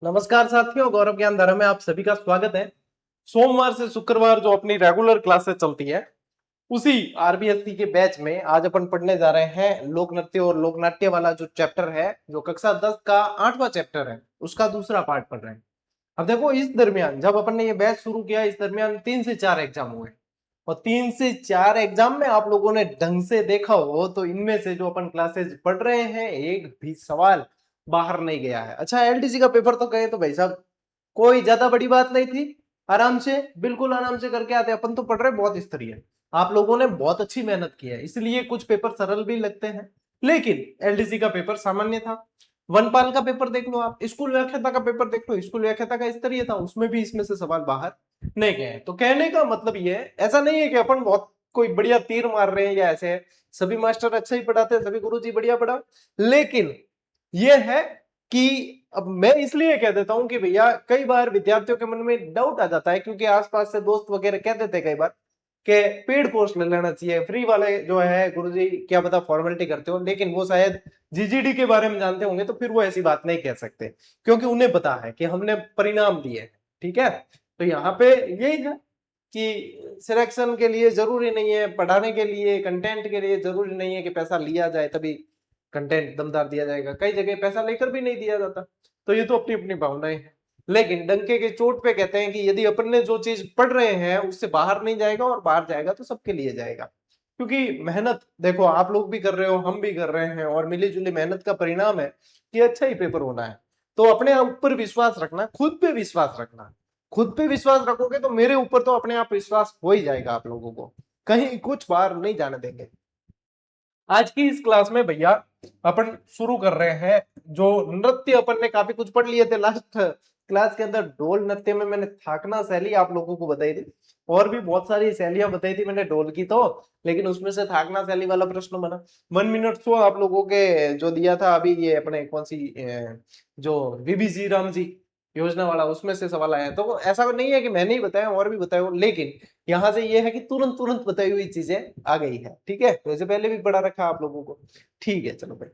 नमस्कार साथियों, गौरव ज्ञान धारा में आप सभी का स्वागत है। सोमवार से शुक्रवार जो अपनी रेगुलर क्लासेस चलती है, उसी आरबीएससी के बैच में आज अपन पढ़ने जा रहे हैं लोक नृत्य और लोक नाट्य वाला जो चैप्टर है, जो कक्षा 10 का 8वां चैप्टर है, उसका दूसरा पार्ट पढ़ रहे हैं। अब देखो, इस दरमियान जब अपन ने ये बैच शुरू किया, इस दरमियान 3 से 4 एग्जाम हुए और 3 से 4 एग्जाम में आप लोगों ने ढंग से देखा हो तो इनमें से जो अपन क्लासेस पढ़ रहे हैं, एक भी सवाल बाहर नहीं गया है। अच्छा, एलडीसी का पेपर तो गए तो भाई साहब कोई ज्यादा बड़ी बात नहीं थी, आराम से, बिल्कुल आराम से करके आते। अपन तो पढ़ रहे बहुत स्तरीय, आप लोगों ने बहुत अच्छी मेहनत की है, इसलिए कुछ पेपर सरल भी लगते हैं, लेकिन एलडीसी का पेपर सामान्य था। वनपाल का पेपर देख लो, आप स्कूल व्याख्याता का पेपर देख लो, स्कूल व्याख्याता का स्तरीय था, उसमें भी इसमें से सवाल बाहर नहीं गए। तो कहने का मतलब ये है, ऐसा नहीं है कि अपन बहुत कोई बढ़िया तीर मार रहे हैं या ऐसे है। सभी मास्टर अच्छा ही पढ़ाते हैं, सभी गुरुजी बढ़िया पढ़ा, लेकिन यह है कि अब मैं इसलिए कह देता हूं कि भैया कई बार विद्यार्थियों के मन में डाउट आ जाता है, क्योंकि आसपास से दोस्त वगैरह कह देते हैं कई बार कि पेड कोर्स ले लेना चाहिए, फ्री वाले जो है गुरुजी क्या पता फॉर्मेलिटी करते हो, लेकिन वो शायद जीजीडी के बारे में जानते होंगे, तो फिर वो ऐसी बात नहीं कह सकते, क्योंकि उन्हें पता है कि हमने परिणाम दिए। ठीक है, तो यहाँ पे यही है कि सिलेक्शन के लिए जरूरी नहीं है, पढ़ाने के लिए, कंटेंट के लिए जरूरी नहीं है कि पैसा लिया जाए तभी कंटेंट दमदार दिया जाएगा। कई जगह पैसा लेकर भी नहीं दिया जाता, तो ये तो अपनी अपनी भावनाएं हैं। लेकिन डंके के चोट पे कहते हैं कि यदि अपन ने जो चीज पढ़ रहे हैं उससे बाहर नहीं जाएगा, और बाहर जाएगा तो सबके लिए जाएगा, क्योंकि मेहनत देखो आप लोग भी कर रहे हो, हम भी कर रहे हैं, और मिली जुली मेहनत का परिणाम है कि अच्छा ही पेपर होना है। तो अपने ऊपर विश्वास रखना, खुद पे विश्वास रखना। खुद पे विश्वास रखोगे तो मेरे ऊपर तो अपने आप विश्वास हो ही जाएगा। आप लोगों को कहीं कुछ बार नहीं जाने देंगे। आज की इस क्लास में भैया अपन शुरू कर रहे हैं जो नृत्य, अपन ने काफी कुछ पढ़ लिए थे लास्ट क्लास के अंदर। ढोल नृत्य में मैंने थाकना शैली आप लोगों को बताई थी, और भी बहुत सारी शैलियां बताई थी मैंने ढोल की तो, लेकिन उसमें से थाकना शैली वाला प्रश्न बना। 1 मिनट शो आप लोगों के जो दिया था अभी, ये अपने कौन सी जो बीबीजी राम जी योजना वाला, उसमें से सवाल आया। तो ऐसा नहीं है कि मैंने ही बताया, और भी बताया हो, लेकिन यहां से ये है कि तुरंत तुरंत बताई हुई चीजें आ गई है। ठीक है, वैसे पहले भी पढ़ा रखा आप लोगों को। ठीक है, चलो भाई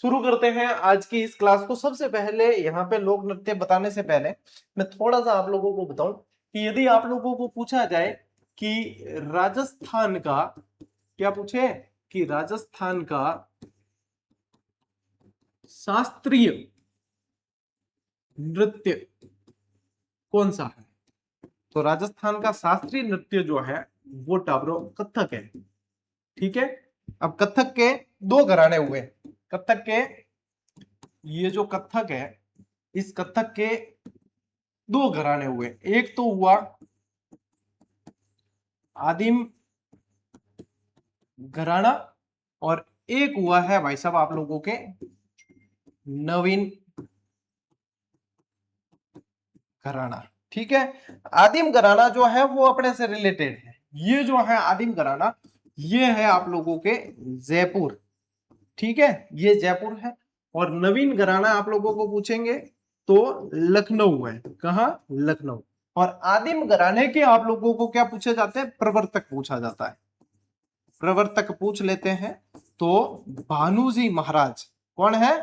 शुरू करते हैं आज की इस क्लास को। सबसे पहले यहाँ पे लोक नृत्य बताने से पहले मैं थोड़ा सा आप लोगों को बताऊं कि यदि आप लोगों को पूछा जाए कि राजस्थान का, क्या पूछे कि राजस्थान का शास्त्रीय नृत्य कौन सा है, तो राजस्थान का शास्त्रीय नृत्य जो है वो टाब्रो कथक है। ठीक है, अब कथक के दो घराने हुए। कथक के, ये जो कथक है, इस कथक के दो घराने हुए। एक तो हुआ आदिम घराना, और एक हुआ है भाई साहब आप लोगों के नवीन घराना। ठीक है, आदिम घराना जो है वो अपने से रिलेटेड है। ये जो है आदिम घराना, ये है आप लोगों के जयपुर। ठीक है, ये जयपुर है। और नवीन घराना आप लोगों को पूछेंगे तो लखनऊ है। कहा? लखनऊ। और आदिम घराने के आप लोगों को क्या पूछे जाते हैं? प्रवर्तक पूछा जाता है। प्रवर्तक पूछ लेते हैं तो भानुजी महाराज कौन है?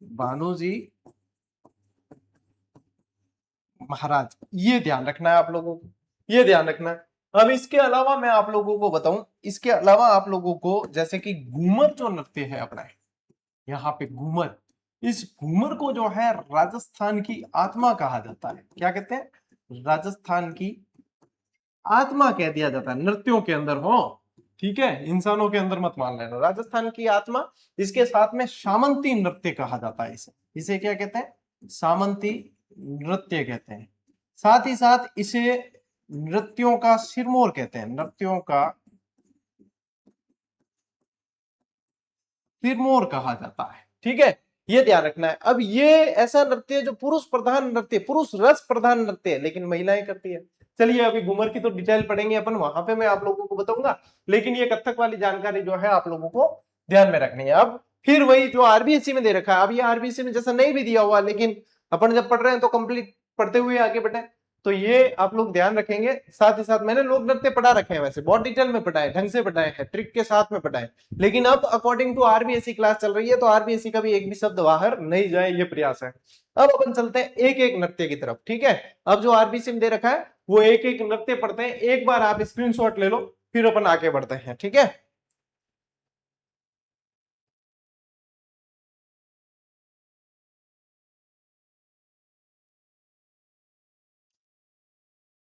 भानुजी महाराज, ये ध्यान रखना है आप लोगों को, ये ध्यान रखना है। अब इसके अलावा मैं आप लोगों को बताऊं, इसके अलावा आप लोगों को जैसे कि घूमर जो नृत्य है अपना, यहाँ पे घूमर, इस घूमर को जो है राजस्थान की आत्मा कहा जाता है। क्या कहते हैं? राजस्थान की आत्मा कह दिया जाता है, नृत्यों के अंदर हो। ठीक है, इंसानों के अंदर मत मान लेना, राजस्थान की आत्मा। इसके साथ में सामंती नृत्य कहा जाता है इसे। इसे क्या कहते हैं? सामंती नृत्य कहते हैं। साथ ही साथ इसे नृत्यों का सिरमौर कहते हैं। नृत्यों का सिरमौर कहा जाता है। ठीक है, ये ध्यान रखना है। अब ये ऐसा नृत्य है जो पुरुष प्रधान नृत्य, पुरुष रस प्रधान नृत्य है, लेकिन महिलाएं करती है। चलिए अभी घूमर की तो डिटेल पढ़ेंगे अपन, वहां पे मैं आप लोगों को बताऊंगा, लेकिन ये कथक वाली जानकारी जो है आप लोगों को ध्यान में रखनी है। अब फिर वही जो आरबीएससी में दे रखा है, अब ये आरबीएससी में जैसा नहीं भी दिया हुआ, लेकिन अपन जब पढ़ रहे हैं तो कंप्लीट पढ़ते हुए आगे बढ़े। तो ये आप लोग ध्यान रखेंगे। साथ ही साथ मैंने लोक नृत्य पढ़ा रखे हैं, वैसे बहुत डिटेल में पढ़ाए, ढंग से पढ़ाए हैं, ट्रिक के साथ में पढ़ाए, लेकिन अब अकॉर्डिंग टू आरबीएसई क्लास चल रही है तो आरबीएसई का भी एक भी शब्द बाहर नहीं जाए, ये प्रयास है। अब अपन चलते हैं एक एक नृत्य की तरफ, ठीक है। अब जो आरबीएसई में दे रखा है वो एक एक नृत्य पढ़ते हैं, एक बार आप स्क्रीनशॉट ले लो, फिर अपन आगे बढ़ते हैं, ठीक है।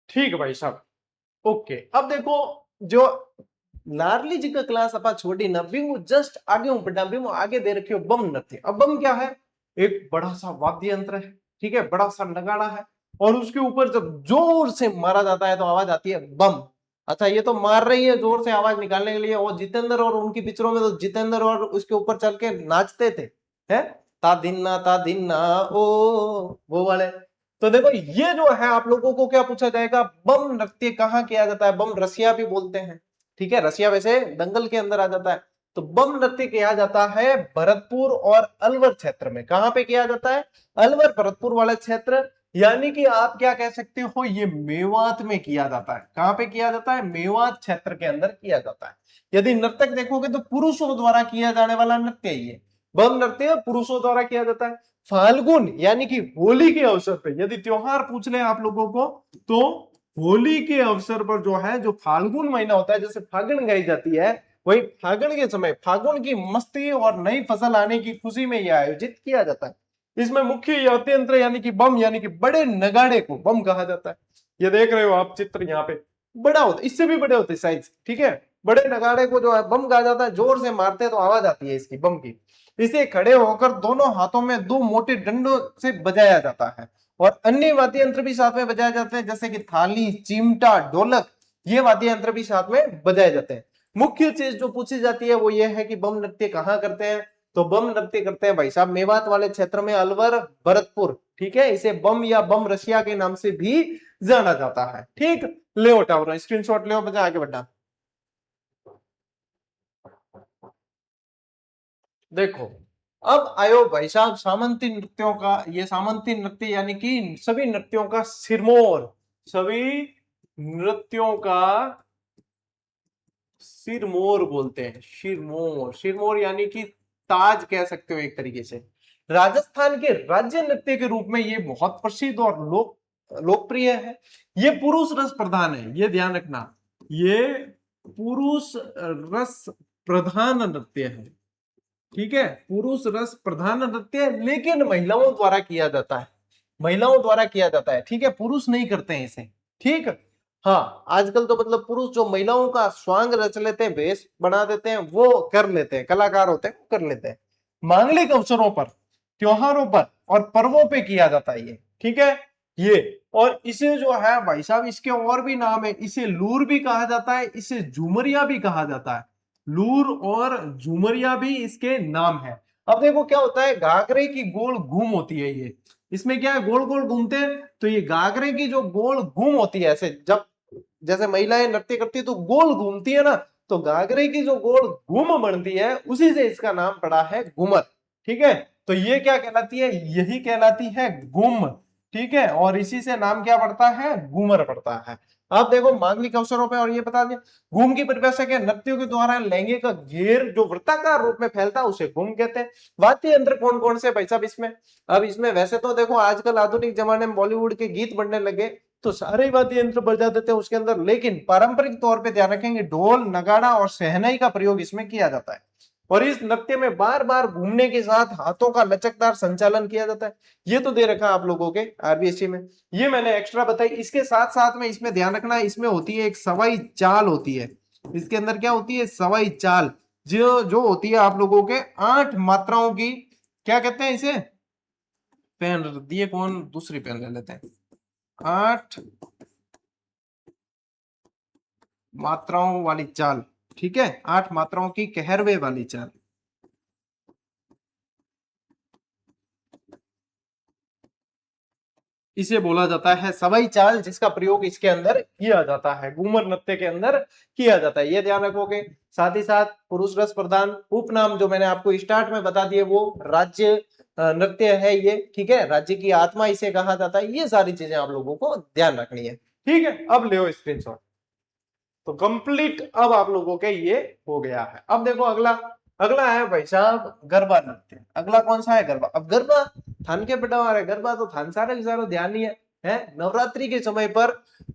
ठीक है भाई साहब, ओके। अब देखो, जो नारली जी का क्लास अपा छोड़ी ना भी वो जस्ट आगे हूं पढ़ा भी वो आगे दे रखी हो बम नृत्य। अब बम क्या है? एक बड़ा सा वाद्य यंत्र है, ठीक है, बड़ा सा नगाड़ा है, और उसके ऊपर जब जोर से मारा जाता है तो आवाज आती है बम। अच्छा, ये तो मार रही है जोर से आवाज निकालने के लिए, और जितेंद्र और उनकी पिक्चरों में तो जितेंद्र और उसके ऊपर चल के नाचते थे, है ता दिन्ना ओ, वो वाले। तो देखो ये जो है आप लोगों को क्या पूछा जाएगा, बम नृत्य कहाँ किया जाता है? बम रसिया भी बोलते हैं, ठीक है, रसिया वैसे दंगल के अंदर आ जाता है। तो बम नृत्य किया जाता है भरतपुर और अलवर क्षेत्र में। कहां पे किया जाता है? अलवर भरतपुर वाले क्षेत्र, यानी कि आप क्या कह सकते हो, ये मेवात में किया जाता है। कहां पे किया जाता है? मेवात क्षेत्र के अंदर किया जाता है। यदि नर्तक देखोगे तो पुरुषों द्वारा किया जाने वाला नृत्य ये बम नृत्य पुरुषों द्वारा किया जाता है। फाल्गुन यानी कि होली के अवसर पे, यदि त्योहार पूछ ले आप लोगों को तो होली के अवसर पर जो है, जो फाल्गुन महीना होता है, जैसे फागुन गाई जाती है, वही फागुन के समय फागुन की मस्ती और नई फसल आने की खुशी में यह आयोजित किया जाता है। इसमें मुख्य वाद्य यंत्र यानी कि बम, यानी कि बड़े नगाड़े को बम कहा जाता है। ये देख रहे हो आप चित्र यहाँ पे, बड़ा होता, इससे भी बड़े होते साइज, ठीक है। बड़े नगाड़े को जो है बम कहा जाता है, जोर से मारते हैं तो आवाज आती है इसकी बम की। इसे खड़े होकर दोनों हाथों में दो मोटे डंडों से बजाया जाता है, और अन्य वाद्य यंत्र भी साथ में बजाए जाते हैं, जैसे कि थाली, चिमटा, ढोलक, ये वाद्य यंत्र भी साथ में बजाए जाते हैं। मुख्य चीज जो पूछी जाती है वो ये है कि बम नृत्य कहाँ करते हैं? तो बम नृत्य करते हैं भाई साहब मेवात वाले क्षेत्र में, अलवर भरतपुर, ठीक है। इसे बम या बम रसिया के नाम से भी जाना जाता है, ठीक। ले उठाओ स्क्रीनशॉट, ले बजा आगे बढ़ा। देखो, अब आयो भाई साहब सामंती नृत्यों का, ये सामंती नृत्य यानी कि सभी नृत्यों का सिरमौर, सभी नृत्यों का सिरमौर बोलते हैं। सिरमौर, सिरमौर यानी कि ताज कह सकते हो एक तरीके से। राजस्थान के राज्य नृत्य के रूप में ये बहुत प्रसिद्ध और लोकप्रिय है। ये पुरुष रस प्रधान है, ये ध्यान रखना, ये पुरुष रस प्रधान नृत्य है, ठीक है, पुरुष रस प्रधान नृत्य, लेकिन महिलाओं द्वारा किया जाता है, महिलाओं द्वारा किया जाता है, ठीक है, पुरुष नहीं करते हैं इसे, ठीक। हाँ, आजकल तो मतलब पुरुष जो महिलाओं का स्वांग रच लेते हैं, वेश बना देते हैं, वो कर लेते हैं, कलाकार होते हैं, कर लेते हैं। मांगलिक अवसरों पर, त्योहारों पर और पर्वों पे किया जाता है ये, ठीक है, ये। और इसे जो है भाई साहब, इसके और भी नाम है, इसे लूर भी कहा जाता है, इसे झूमरिया भी कहा जाता है, लूर और झूमरिया भी इसके नाम है। अब देखो क्या होता है, घाघरे की गोल घूम होती है ये, इसमें क्या है, गोल गोल घूमते हैं, तो ये घाघरे की जो गोल घूम होती है, ऐसे जब जैसे महिलाएं नृत्य करती है तो गोल घूमती है ना, तो घाघरे की जो गोल घूम बनती है उसी से इसका नाम पड़ा है घूमर, ठीक है। तो ये क्या कहलाती है? यही कहलाती है गुम, ठीक है, और इसी से नाम क्या पड़ता है? घूमर पड़ता है। आप देखो मांगलिक अवसरों पे, और ये बता दें घूम की परिभाषा क्या? नृत्यों के द्वारा लहंगे का घेर जो वृत्ताकार रूप में फैलता है उसे घूम कहते हैं। वाद्य यंत्र कौन कौन से भाई साहब इसमें? अब इसमें वैसे तो देखो आजकल आधुनिक जमाने में बॉलीवुड के गीत बनने लगे तो सारे वाद्य यंत्र बजा देते हैं उसके अंदर, लेकिन पारंपरिक तौर पे ध्यान रखेंगे ढोल, नगाड़ा और शहनाई का प्रयोग इसमें किया जाता है। और इस नृत्य में बार बार घूमने के साथ हाथों का लचकदार संचालन किया जाता है। ये तो दे रखा है आप लोगों के आरबीएससी में, ये मैंने एक्स्ट्रा बताई। इसके साथ साथ में इसमें ध्यान रखना, इसमें होती है एक सवाई चाल होती है, इसके अंदर क्या होती है? सवाई चाल, जो जो होती है आप लोगों के 8 मात्राओं की, क्या कहते हैं इसे? पेन दिए कौन, दूसरी पेन ले लेते हैं। 8 मात्राओं वाली चाल, ठीक है, 8 मात्राओं की कहरवे वाली चाल। इसे बोला जाता है सवाई चाल, जिसका प्रयोग इसके अंदर किया जाता है, घूमर नृत्य के अंदर किया जाता है, ये ध्यान रखोगे। साथ ही साथ पुरुष रस प्रधान उपनाम जो मैंने आपको स्टार्ट में बता दिए वो राज्य नृत्य है ये, ठीक है, राज्य की आत्मा इसे कहा जाता है। ये सारी चीजें आप लोगों को ध्यान रखनी है, ठीक है। अब ले स्क्रीनशॉट, तो कंप्लीट अब आप लोगों के ये हो गया है। अब देखो अगला, अगला है भाई साहब गरबा नृत्य। अगला कौन सा है? गरबा। अब गरबा थान के बेटा आ रहा है, गरबा तो थान सारे के सारे ध्यान ही है नवरात्रि के समय पर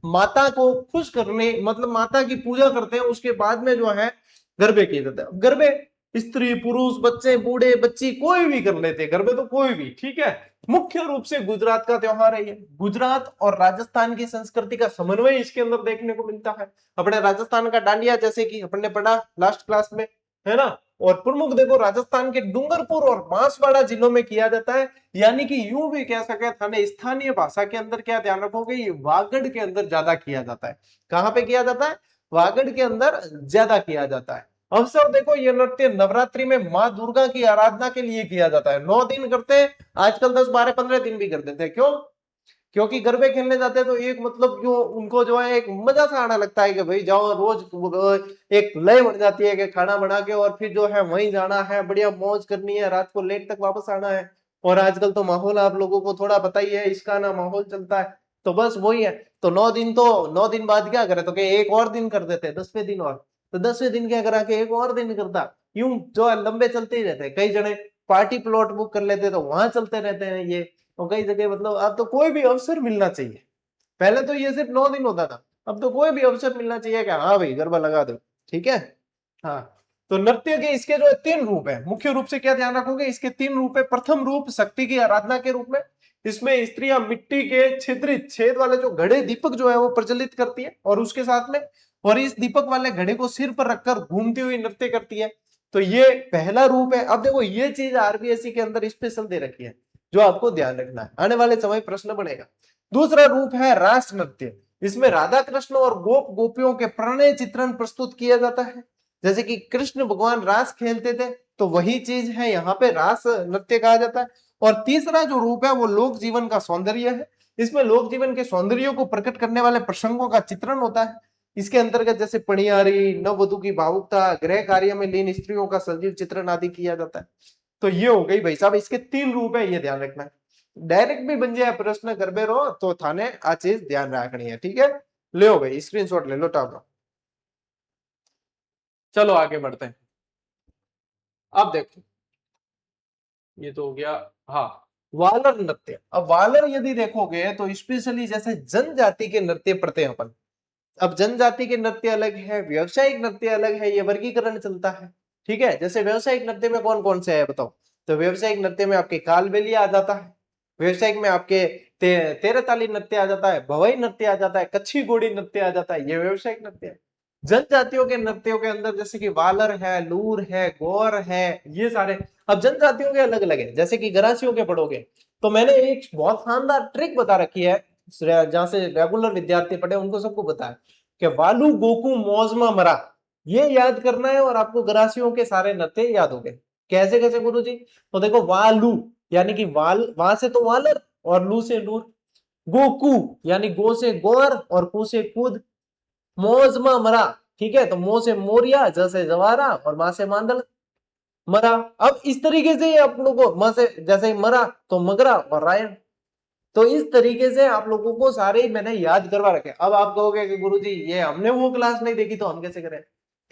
माता को खुश करने, मतलब माता की पूजा करते हैं, उसके बाद में जो है गरबे किए जाते हैं। गरबे स्त्री पुरुष बच्चे बूढ़े बच्ची कोई भी कर लेते हैं गरबे, तो कोई भी, ठीक है। मुख्य रूप से गुजरात का त्योहार है ये। गुजरात और राजस्थान की संस्कृति का समन्वय इसके अंदर देखने को मिलता है। अपने राजस्थान का डांडिया, जैसे कि अपन ने पढ़ा लास्ट क्लास में, है ना। और प्रमुख देखो राजस्थान के डूंगरपुर और बांसवाड़ा जिलों में किया जाता है, यानी कि यूं भी कह सके थाने स्थानीय भाषा के अंदर क्या ध्यान रखोगे, ये वागड़ के अंदर ज्यादा किया जाता है। कहां पे किया जाता है? वागड़ के अंदर ज्यादा किया जाता है। अवसर देखो, ये नृत्य नवरात्रि में माँ दुर्गा की आराधना के लिए किया जाता है। 9 दिन करते हैं, आजकल 10 12 15 दिन भी कर देते हैं। क्यों? क्योंकि गरबे खेलने जाते हैं तो एक मतलब जो उनको जो है एक मजा सा आने लगता है कि भाई जाओ, रोज एक लय बन जाती है कि खाना बना के और फिर जो है वहीं जाना है, बढ़िया मौज करनी है, रात को लेट तक वापस आना है। और आजकल तो माहौल आप लोगों को थोड़ा पता ही है, इसका ना माहौल चलता है, तो बस वही है। तो 9 दिन, तो 9 दिन बाद क्या करे, तो कि एक और दिन कर देते हैं 10वें दिन, और तो 10वें दिन क्या करा के एक और दिन करता, यूं जो है लंबे चलते ही रहते हैं। कई जने पार्टी प्लॉट बुक कर लेते हैं तो वहां चलते रहते हैं ये, तो कई जगह मतलब अब तो कोई भी अवसर मिलना चाहिए। पहले तो ये सिर्फ 9 दिन होता था, अब तो कोई भी अवसर मिलना चाहिए कि हाँ भाई गरबा लगा दो, ठीक है। हाँ, तो नृत्य के इसके जो 3 रूप है, मुख्य रूप से क्या ध्यान रखोगे, इसके 3 रूप है। प्रथम रूप शक्ति की आराधना के रूप में, इसमें स्त्रियां मिट्टी के छिद्रित छेद वाले जो घड़े दीपक जो है वो प्रज्वलित करती है, और उसके साथ में और इस दीपक वाले घड़े को सिर पर रखकर घूमती हुई नृत्य करती है। तो ये पहला रूप है। अब देखो ये चीज आरबीएससी के अंदर स्पेशल दे रखी है, जो आपको ध्यान रखना है, आने वाले समय प्रश्न बनेगा। दूसरा रूप है रास नृत्य। इसमें राधा कृष्ण और गोप गोपियों के प्रणय चित्रण प्रस्तुत किया जाता है। जैसे कि कृष्ण भगवान रास खेलते थे, तो वही चीज है यहाँ पे रास नृत्य कहा जाता है। और तीसरा जो रूप है वो लोक जीवन का सौंदर्य है। इसमें लोक जीवन के सौंदर्य को प्रकट करने वाले प्रसंगों का चित्रण होता है। इसके अंतर्गत जैसे पणियारी, नववधु की भावुकता, गृह कार्य में लीन स्त्रियों का सजीव चित्रण आदि किया जाता है। तो ये हो गई भाई साहब, इसके 3 रूप है, ये ध्यान रखना है। डायरेक्ट भी बन जाए प्रश्न गरबे रो तो थाने आ चीज ध्यान रखनी है, ठीक है। ले भाई स्क्रीनशॉट ले लो टाप। चलो आगे बढ़ते हैं। अब देखो ये तो हो गया, हाँ, वालर नृत्य। अब वालर यदि देखोगे तो स्पेशली जैसे जनजाति के नृत्य पढ़ते हैं अपन। अब जनजाति के नृत्य अलग है, व्यवसायिक नृत्य अलग है, ये वर्गीकरण चलता है, ठीक है। जैसे व्यवसायिक नृत्य में कौन कौन से है बताओ? तो व्यवसायिक नृत्य में आपके कालबेलिया आ जाता है, व्यवसायिक में आपके तेरताली नृत्य आ जाता है, भवई नृत्य आ जाता है, कच्छी घोड़ी नृत्य आ जाता है, ये व्यवसायिक नृत्य है। जनजातियों के नृत्यों के अंदर जैसे कि वालर है, लूर है, गौर है, ये सारे। अब जनजातियों के अलग अलग है, जैसे कि गरासियों के पढ़ोगे तो मैंने एक बहुत शानदार ट्रिक बता रखी है, जहां से रेगुलर विद्यार्थी पढ़े उनको सबको पता है कि वालू गोकू मौजमा मरा, ये याद करना है और आपको गरासियों के सारे नृत्य याद हो गए। कैसे कैसे गुरु जी? तो देखो वालू यानी कि वाल, वहां से तो वालर, और लू से लूर। गोकू यानी गो से गौर और कू से कूद। मौजमा मरा, ठीक है, तो मो से मोरिया, ज से जवारा और मा से मांदल, मरा। अब इस तरीके से आप लोगों को म से जैसे मरा तो मगरा और रायन। तो इस तरीके से आप लोगों को सारे मैंने याद करवा रखे। अब आप कहोगे कि गुरुजी ये हमने वो क्लास नहीं देखी तो हम कैसे करें?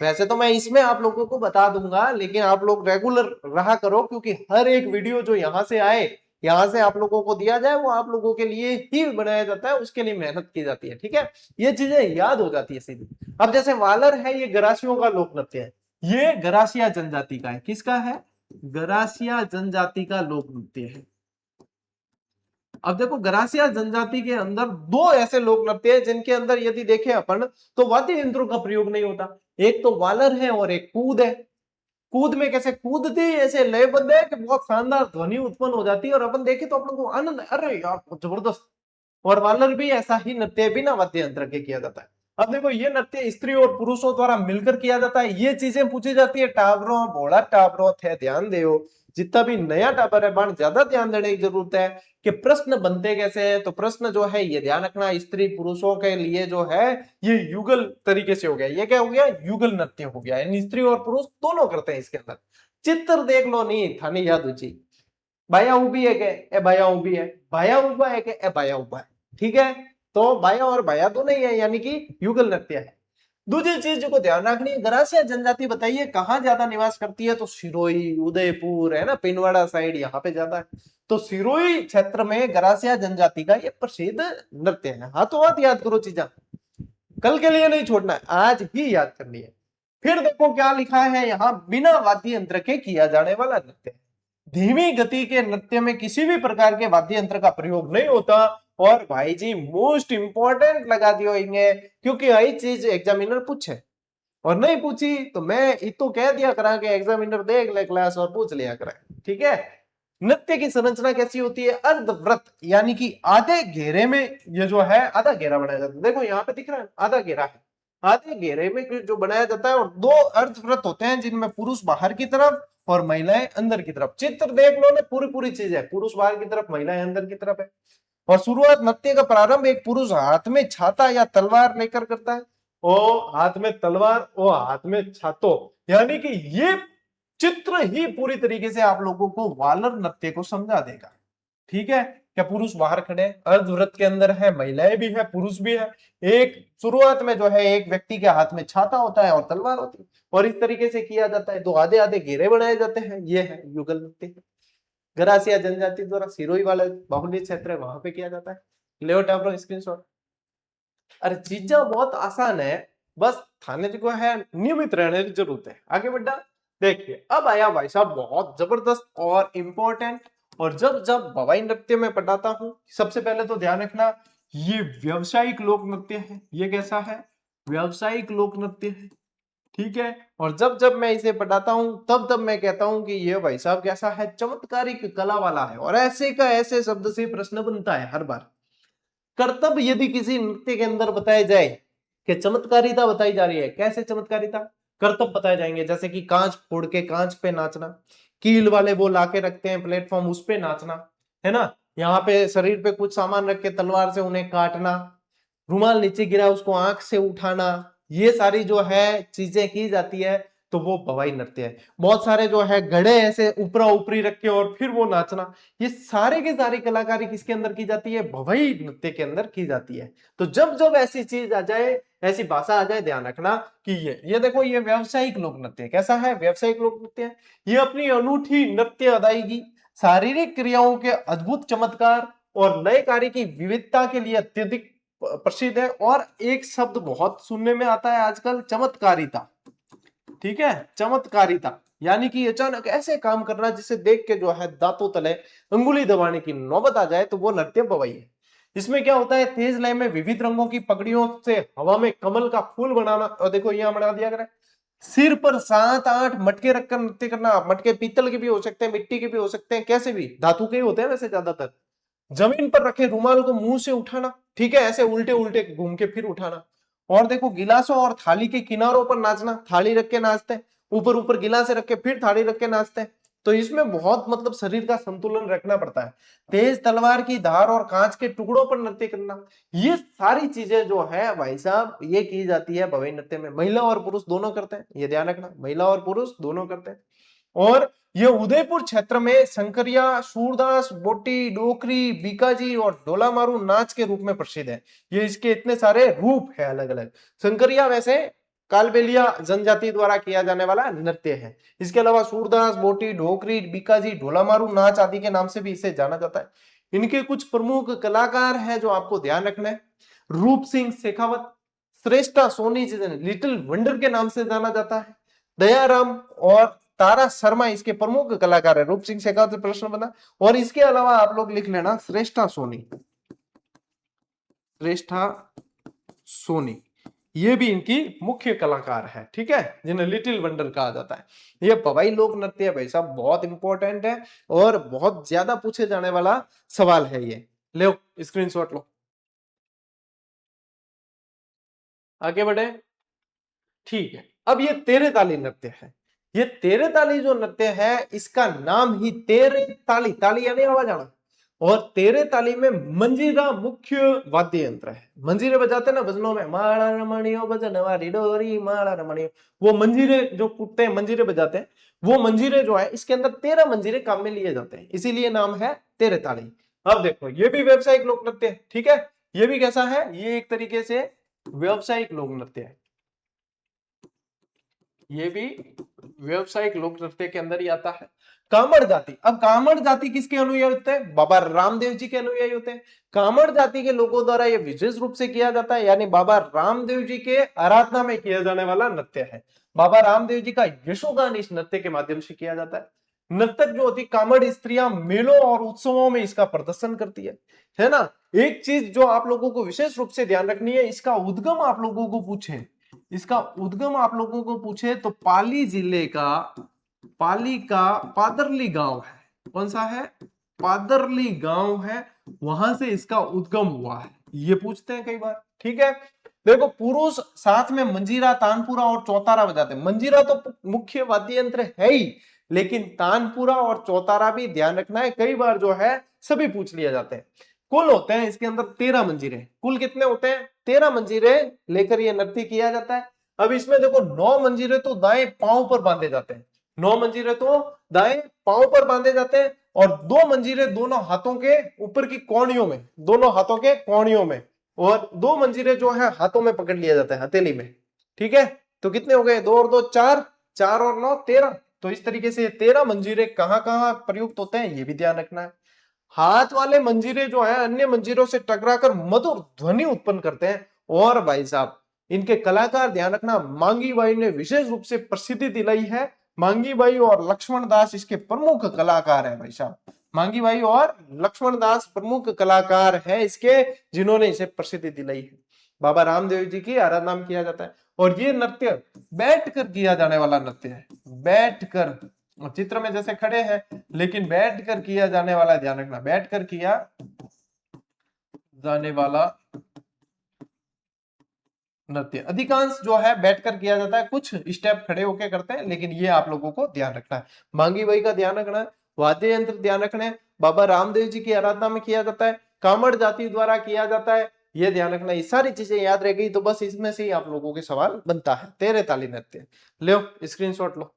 वैसे तो मैं इसमें आप लोगों को बता दूंगा, लेकिन आप लोग रेगुलर रहा करो, क्योंकि हर एक वीडियो जो यहाँ से आए, यहाँ से आप लोगों को दिया जाए, वो आप लोगों के लिए ही बनाया जाता है, उसके लिए मेहनत की जाती है, ठीक है। ये चीजें याद हो जाती है सीधी। अब जैसे वालर है, ये गरासियों का लोक नृत्य है। ये गरासिया जनजाति का है। किसका है? गरासिया जनजाति का लोक नृत्य है। अब देखो गरासिया जनजाति के अंदर 2 ऐसे लोक नृत्य है जिनके अंदर यदि देखें अपन तो वाद्य यंत्रों का प्रयोग नहीं होता। एक तो वालर है और एक कूद है। कूद में कैसे कूदते ऐसे लयबद्ध है कि बहुत शानदार ध्वनि उत्पन्न हो जाती है, और अपन देखें तो अपन को आनंद, अरे यार जबरदस्त। और वालर भी ऐसा ही नृत्य बिना वाद्य यंत्र के किया जाता है। अब देखो ये नृत्य स्त्री और पुरुषों द्वारा मिलकर किया जाता है, ये चीजें पूछी जाती है। टाबरों बोला टाबरों थे ध्यान दो, जितना भी नया टाबर है बाण ज्यादा ध्यान देने की जरूरत है कि प्रश्न बनते कैसे हैं। तो प्रश्न जो है ये ध्यान रखना, स्त्री पुरुषों के लिए जो है ये युगल तरीके से हो गया। ये क्या हो गया? युगल नृत्य हो गया, यानी स्त्री और पुरुष दोनों करते हैं इसके अंदर। चित्र देख लो, नहीं थानी याद उची बाया उभी है के ए बाया उभी है, बाया उभा है के ए बाया उभा है, ठीक है। तो बाया और बाया तो नहीं है, यानी कि युगल नृत्य है। दूसरी चीज को ध्यान रखनी है, गरासिया जनजाति बताइए कहाँ ज्यादा निवास करती है? तो सिरोही, उदयपुर है ना, पिनवाड़ा साइड यहाँ पे ज्यादा है। तो सिरोही क्षेत्र में गरासिया जनजाति का ये प्रसिद्ध नृत्य है। हाथों हाथ याद करो चीजा, कल के लिए नहीं छोड़ना है, आज ही याद करनी है। फिर देखो क्या लिखा है यहाँ, बिना वाद्य यंत्र के किया जाने वाला नृत्य। धीमी गति के नृत्य में किसी भी प्रकार के वाद्य यंत्र का प्रयोग नहीं होता। और भाई जी मोस्ट इंपॉर्टेंट लगा दियो इन्हें, क्योंकि यही चीज एग्जामिनर पूछे, और नहीं पूछी तो मैं इतो कह दिया करा कि एग्जामिनर देख ले क्लास और पूछ लिया करा, ठीक है। नृत्य की संरचना कैसी होती है? अर्धवृत, यानी कि आधे घेरे में ये जो है आधा घेरा बनाया जाता है। देखो यहाँ पे दिख रहा है आधा घेरा है, आधे घेरे में जो बनाया जाता है। और दो अर्धवृत होते हैं जिनमें पुरुष बाहर की तरफ और महिलाएं अंदर की तरफ। चित्र देख लो ना, पूरी पूरी चीज है, पुरुष बाहर की तरफ महिलाएं अंदर की तरफ है। और शुरुआत नृत्य का प्रारंभ एक पुरुष हाथ में छाता या तलवार लेकर करता है। ओ हाथ में तलवार, ओ हाथ में छातो, यानी कि ये चित्र ही पूरी तरीके से आप लोगों को वानर नृत्य को समझा देगा, ठीक है। क्या पुरुष बाहर खड़े हैं, अर्धवृत के अंदर है, महिलाएं भी है पुरुष भी है। एक शुरुआत में जो है एक व्यक्ति के हाथ में छाता होता है और तलवार होती है, और इस तरीके से किया जाता है। तो आधे आधे घेरे बनाए जाते हैं, ये है युगल नृत्य। गरासिया जनजाति द्वारा सिरोही वाले बाहुल्य क्षेत्र है वहां पे किया जाता है। ले टाबरो स्क्रीनशॉट। अरे चीजा बहुत आसान है, बस थाने को है नियमित रहने की जरूरत है। आगे बढ़ा, देखिए अब आया भाई साहब बहुत जबरदस्त और इंपॉर्टेंट। और जब जब भवाई नृत्य में पढ़ाता हूं, सबसे पहले तो ध्यान रखना ये व्यवसायिक लोक नृत्य है। ये कैसा है? व्यवसायिक लोक नृत्य है, ठीक है। और जब जब मैं इसे पढ़ाता हूं तब तब मैं कहता हूं कि ये भाई साहब कैसा है? चमत्कारिक कला वाला है। और ऐसे का ऐसे शब्द से प्रश्न बनता है हर बार। कर्तव्य यदि किसी नृत्य के अंदर बताया जाए कि चमत्कारिता बताई जा रही है, कैसे चमत्कारिता? कर्तव्य बताए जाएंगे, जैसे कि कांच फोड़ के कांच पे नाचना, कील वाले वो लाके रखते हैं प्लेटफॉर्म उस पे नाचना, है ना। यहाँ पे शरीर पे कुछ सामान रख के तलवार से उन्हें काटना, रुमाल नीचे गिरा उसको आंख से उठाना, ये सारी जो है चीजें की जाती है। तो वो भवाई नृत्य है। बहुत सारे जो है घड़े ऐसे ऊपरा ऊपरी रख के और फिर वो नाचना, ये सारे की सारी कलाकारी किसके अंदर की जाती है? भवाई नृत्य के अंदर की जाती है। तो जब जब ऐसी चीज आ जाए, ऐसी भाषा आ जाए, ध्यान रखना कि ये देखो ये व्यावसायिक लोक नृत्य कैसा है? व्यवसायिक लोक नृत्य है। ये अपनी अनूठी नृत्य अदायगी, शारीरिक क्रियाओं के अद्भुत चमत्कार और नए कार्य की विविधता के लिए अत्यधिक प्रसिद्ध है। और एक शब्द बहुत सुनने में आता है आजकल, चमत्कारिता, ठीक है। चमत्कारिता यानी कि अचानक ऐसे काम करना जिसे देख के जो है दांतों तले अंगुली दबाने की नौबत आ जाए, तो वो नृत्य भवाई है। इसमें क्या होता है? तेज लय में विविध रंगों की पगड़ियों से हवा में कमल का फूल बनाना। और देखो यहां बना दिया गया, सिर पर 7-8 मटके रखकर नृत्य करना। मटके पीतल के भी हो सकते हैं, मिट्टी के भी हो सकते हैं, कैसे भी, धातु के ही होते हैं वैसे ज्यादातर। जमीन पर रखे रुमाल को मुंह से उठाना, ठीक है, ऐसे उल्टे उल्टे घूम के फिर उठाना। और देखो गिलासों और थाली के किनारों पर नाचना, थाली रख के नाचते हैं, ऊपर ऊपर गिलास रख के फिर थाली रख के नाचते हैं। तो इसमें बहुत मतलब शरीर का संतुलन रखना पड़ता है। तेज तलवार की धार और कांच के टुकड़ों पर नृत्य करना, ये सारी चीजें जो है भाई साहब ये की जाती है भवाई नृत्य में। महिला और पुरुष दोनों करते हैं, ये ध्यान रखना, महिला और पुरुष दोनों करते हैं। और ये उदयपुर क्षेत्र में शंकरिया, सूरदास, बोटी, डोकरी, बीकाजी और डोला मारू नाच के रूप में प्रसिद्ध है। ये इसके इतने सारे रूप है अलग अलग। शंकरिया वैसे कालबेलिया जनजाति द्वारा किया जाने वाला नृत्य है। इसके अलावा सूरदास, बोटी, ढोकरी, बीकाजी, ढोला मारू नाच आदि के नाम से भी इसे जाना जाता है। इनके कुछ प्रमुख कलाकार हैं जो आपको ध्यान रखना है। रूप सिंह शेखावत, श्रेष्ठा सोनी जिसे लिटिल वंडर के नाम से जाना जाता है, दयाराम और तारा शर्मा इसके प्रमुख कलाकार है। रूप सिंह शेखावत से प्रश्न बना। और इसके अलावा आप लोग लिख लेना श्रेष्ठा सोनी, श्रेष्ठा सोनी, ये भी इनकी मुख्य कलाकार है, ठीक है, जिन्हें लिटिल वंडर कहा जाता है। ये भवाई लोक नृत्य है भाई साहब, बहुत इंपॉर्टेंट है और बहुत ज्यादा पूछे जाने वाला सवाल है ये। लो स्क्रीनशॉट लो। आगे बढ़े। ठीक है, अब ये तेरे ताली नृत्य है। ये तेरे ताली जो नृत्य है इसका नाम ही तेरे ताली, ताली यानी आवाज आना, और तेरे ताली में मंजीरा मुख्य वाद्य यंत्र है। मंजीरे बजाते ना भजनों में, माला रमणियो भजन वाली डोरी माला रमणियो, वो मंजीरे जो कूटते हैं, मंजीरे बजाते हैं, वो मंजीरे जो है इसके अंदर 13 मंजीरे काम में लिए जाते हैं, इसीलिए नाम है तेरे ताली। अब देखो ये भी व्यवसायिक लोक नृत्य है, ठीक है। ये भी कैसा है, ये एक तरीके से व्यवसायिक लोक नृत्य है, ये भी व्यवसायिक लोक नृत्य के अंदर ही आता है। कामड़ जाति, अब कामड़ जाति किसके अनुयायी होते हैं, बाबा रामदेव जी के अनुयायी होते हैं। कामड़ जाति के लोगों द्वारा यह विशेष रूप से किया जाता है, यानी बाबा रामदेव जी के आराधना में किया जाने वाला नृत्य है। बाबा रामदेव जी का यशोगान इस नृत्य के माध्यम से किया जाता है। नर्तक जो होती कामड़ स्त्रियां मेलों और उत्सवों में इसका प्रदर्शन करती है ना। एक चीज जो आप लोगों को विशेष रूप से ध्यान रखनी है, इसका उद्गम आप लोगों को पूछे, इसका उद्गम आप लोगों को पूछे तो पाली जिले का, पाली का पादरली गांव है। कौन सा है, पादरली गांव है, वहां से इसका उद्गम हुआ है, ये पूछते हैं कई बार, ठीक है। देखो पुरुष साथ में मंजीरा, तानपुरा और चौतारा बजाते हैं। मंजीरा तो मुख्य वाद्य यंत्र है ही, लेकिन तानपुरा और चौतारा भी ध्यान रखना है, कई बार जो है सभी पूछ लिया जाते हैं। कुल होते हैं इसके अंदर 13 मंजीरे। कुल कितने होते हैं, 13 मंजीरे लेकर यह नृत्य किया जाता है। अब इसमें देखो 9 मंजीरे तो दाएं पांव पर बांधे जाते हैं, 9 मंजीरे तो दाएं पांव पर बांधे जाते हैं, और 2 मंजीरे दोनों हाथों के ऊपर की कोहनियों में, दोनों हाथों के कोहनियों में, और 2 मंजीरे जो है हाथों में पकड़ लिया जाता है, हथेली में, ठीक है। तो कितने हो गए, 2 और 2 4, 4 और 9 13। तो इस तरीके से 13 मंजीरे कहां कहां प्रयुक्त होते हैं ये भी ध्यान रखना है। हाथ वाले मंजीरे जो है अन्य मंजीरों से टकराकर मधुर ध्वनि उत्पन्न करते हैं, और भाई साहब इनके कलाकार ध्यान रखना, मांगी बाई ने विशेष रूप से प्रसिद्धि दिलाई है। मांगी बाई और लक्ष्मण दास इसके प्रमुख कलाकार हैं भाई साहब, मांगी बाई और लक्ष्मण दास प्रमुख कलाकार हैं इसके, जिन्होंने इसे प्रसिद्धि दिलाई है। बाबा रामदेव जी की आराधना में किया जाता है, और ये नृत्य बैठकर किया जाने वाला नृत्य है, बैठकर, चित्र में जैसे खड़े हैं लेकिन बैठकर किया जाने वाला, ध्यान रखना बैठकर किया जाने वाला नृत्य। अधिकांश जो है बैठकर किया जाता है, कुछ स्टेप खड़े होकर करते हैं, लेकिन ये आप लोगों को ध्यान रखना है। मांगी बाई का ध्यान रखना है, वाद्य यंत्र ध्यान रखना है, बाबा रामदेव जी की आराधना में किया जाता है, कामड़ जाति द्वारा किया जाता है, ये ध्यान रखना। ये सारी चीजें याद रह गई तो बस इसमें से ही आप लोगों के सवाल बनता है। तेरे ताली नृत्य, लो स्क्रीनशॉट लो,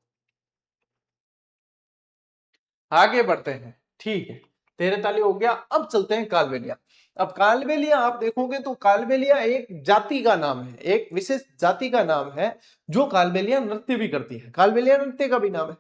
आगे बढ़ते हैं, ठीक है। तेरे ताली हो गया, अब चलते हैं कालबेलिया। अब कालबेलिया आप देखोगे तो कालबेलिया एक जाति का नाम है, एक विशेष जाति का नाम है जो कालबेलिया नृत्य भी करती है। कालबेलिया नृत्य का भी नाम है,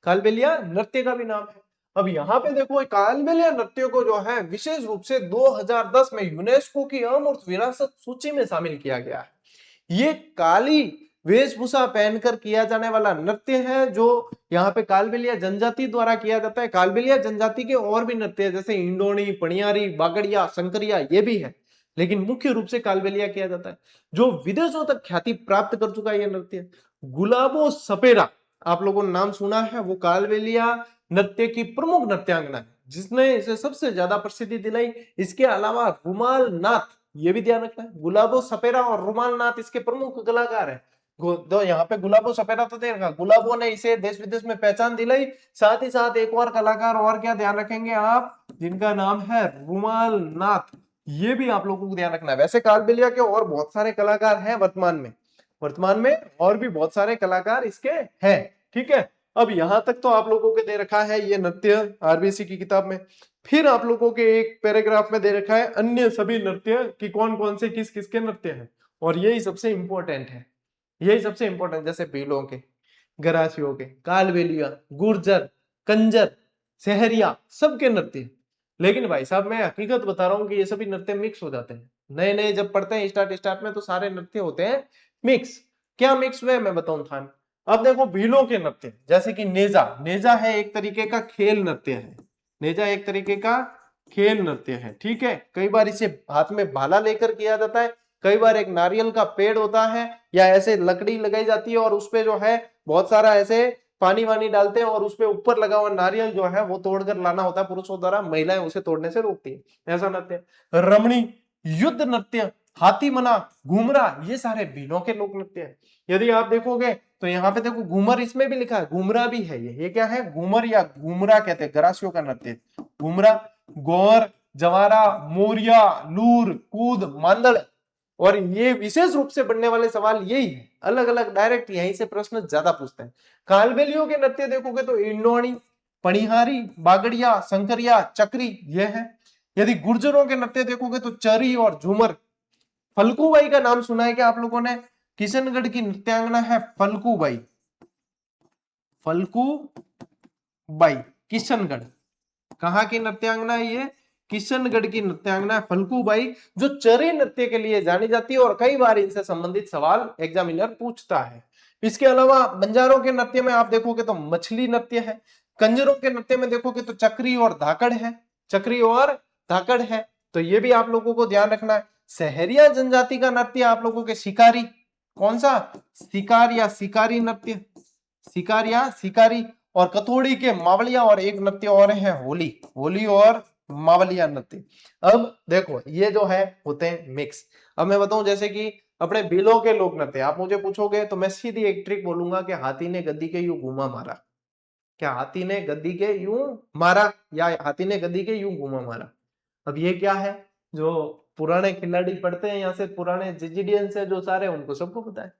कालबेलिया नृत्य का भी नाम है। अब यहाँ पे देखो कालबेलिया नृत्य को जो है विशेष रूप से 2010 में यूनेस्को की अमूर्त विरासत सूची में शामिल किया गया है। ये काली वेशभूषा पहनकर किया जाने वाला नृत्य है, जो यहाँ पे कालबेलिया जनजाति द्वारा किया जाता है। कालबेलिया जनजाति के और भी नृत्य है, जैसे इंडोनी, पणियारी, बागड़िया, शंकरिया, ये भी है, लेकिन मुख्य रूप से कालबेलिया किया जाता है, जो विदेशों तक ख्याति प्राप्त कर चुका है ये नृत्य। गुलाबो सपेरा आप लोगों ने नाम सुना है, वो कालबेलिया नृत्य की प्रमुख नृत्यांगना है, जिसने इसे सबसे ज्यादा प्रसिद्धि दिलाई। इसके अलावा रुमाल नाथ, ये भी ध्यान रखना है, गुलाबो सपेरा और रुमाल नाथ इसके प्रमुख कलाकार है। तो यहाँ पे गुलाबो सपेरा तो देखा, गुलाबो ने इसे देश विदेश में पहचान दिलाई। साथ ही साथ एक और कलाकार और क्या ध्यान रखेंगे आप, जिनका नाम है रुमाल नाथ, ये भी आप लोगों को ध्यान रखना है। वैसे कालबेलिया के और बहुत सारे कलाकार हैं वर्तमान में, वर्तमान में और भी बहुत सारे कलाकार इसके हैं, ठीक है। अब यहां तक तो आप लोगों के दे रखा है ये नृत्य आरबीसी की किताब में। फिर आप लोगों के एक पैराग्राफ में दे रखा है अन्य सभी नृत्य कि कौन कौन से किस किसके नृत्य हैं, और यही सबसे इंपॉर्टेंट है, यही सबसे इंपॉर्टेंट, जैसे भीलों के, गरासियों के, कालबेलिया, गुर्जर, कंजर, सहरिया, सबके नृत्य। लेकिन भाई साहब मैं हकीकत बता रहा हूं कि ये सभी नृत्य मिक्स हो जाते हैं। नए नए जब पढ़ते हैं स्टार्ट स्टार्ट में तो सारे नृत्य होते हैं मिक्स। क्या मिक्स हुए मैं बताऊं थान। अब देखो भीलों के नृत्य, जैसे कि नेजा, नेजा है एक तरीके का खेल नृत्य है, नेजा एक तरीके का खेल नृत्य है, ठीक है। कई बार इसे हाथ में भाला लेकर किया जाता है, कई बार एक नारियल का पेड़ होता है या ऐसे लकड़ी लगाई जाती है और उसपे जो है बहुत सारा ऐसे पानी वानी डालते हैं और उसपे ऊपर लगा हुआ नारियल जो है वो तोड़कर लाना होता है पुरुषों द्वारा, महिलाएं उसे तोड़ने से रोकती है, ऐसा नृत्य। रमणी युद्ध नृत्य, हाथी मना, घूमरा, ये सारे भीलों के लोक नृत्य है। यदि आप देखोगे तो यहाँ पे देखो घूमर इसमें भी लिखा है, घूमरा भी है। ये क्या है? घूमर या घूमरा कहते हैं, गरासियों का नृत्य। घूमरा, गौर, जवारा, मोरिया, लूर, कूद, मांदड़। और ये विशेष रूप से बनने वाले सवाल यही है, अलग अलग डायरेक्ट यहीं से प्रश्न ज्यादा पूछते हैं। कालबेलियों के नृत्य देखोगे तो इंडोणी, पणिहारी, बागड़िया, शंकरिया, चक्री, ये है। यदि गुर्जरों के नृत्य देखोगे तो चरी और झूमर। फल्गुबाई का नाम सुना है क्या आप लोगों ने? किशनगढ़ की नृत्यांगना है फल्गुबाई। फल्गुबाई, किशनगढ़। कहाँ की नृत्यांगना है ये? किशनगढ़ की नृत्यांगना फल्गुबाई, जो चरी नृत्य के लिए जानी जाती है और कई बार इनसे संबंधित सवाल एग्जामिनर पूछता है। इसके अलावा बंजारों के नृत्य में आप देखोगे तो मछली नृत्य है। कंजरों के नृत्य में देखोगे तो चक्री और धाकड़ है। चक्री और धाकड़ है, तो ये भी आप लोगों को ध्यान रखना है। सहरिया जनजाति का नृत्य आप लोगों के शिकारी। कौन सा? शिकार या शिकारी नृत्य, शिकार या शिकारी। और कथोड़ी के मावलिया, और एक नृत्य और है होली, होली और मावलिया नृत्य। अब देखो ये जो है होते हैं मिक्स। अब मैं बताऊं, जैसे कि अपने बिलों के लोक नृत्य, आप मुझे पूछोगे तो मैं सीधी एक ट्रिक बोलूंगा कि हाथी ने गद्दी के यूं घुमा मारा। क्या हाथी ने गद्दी के यूं मारा, या हाथी ने गद्दी के यूं घुमा मारा? अब ये क्या है? जो पुराने खिलाड़ी पढ़ते हैं यहाँ से, पुराने जीजीडीएन से जो सारे, उनको सबको पता है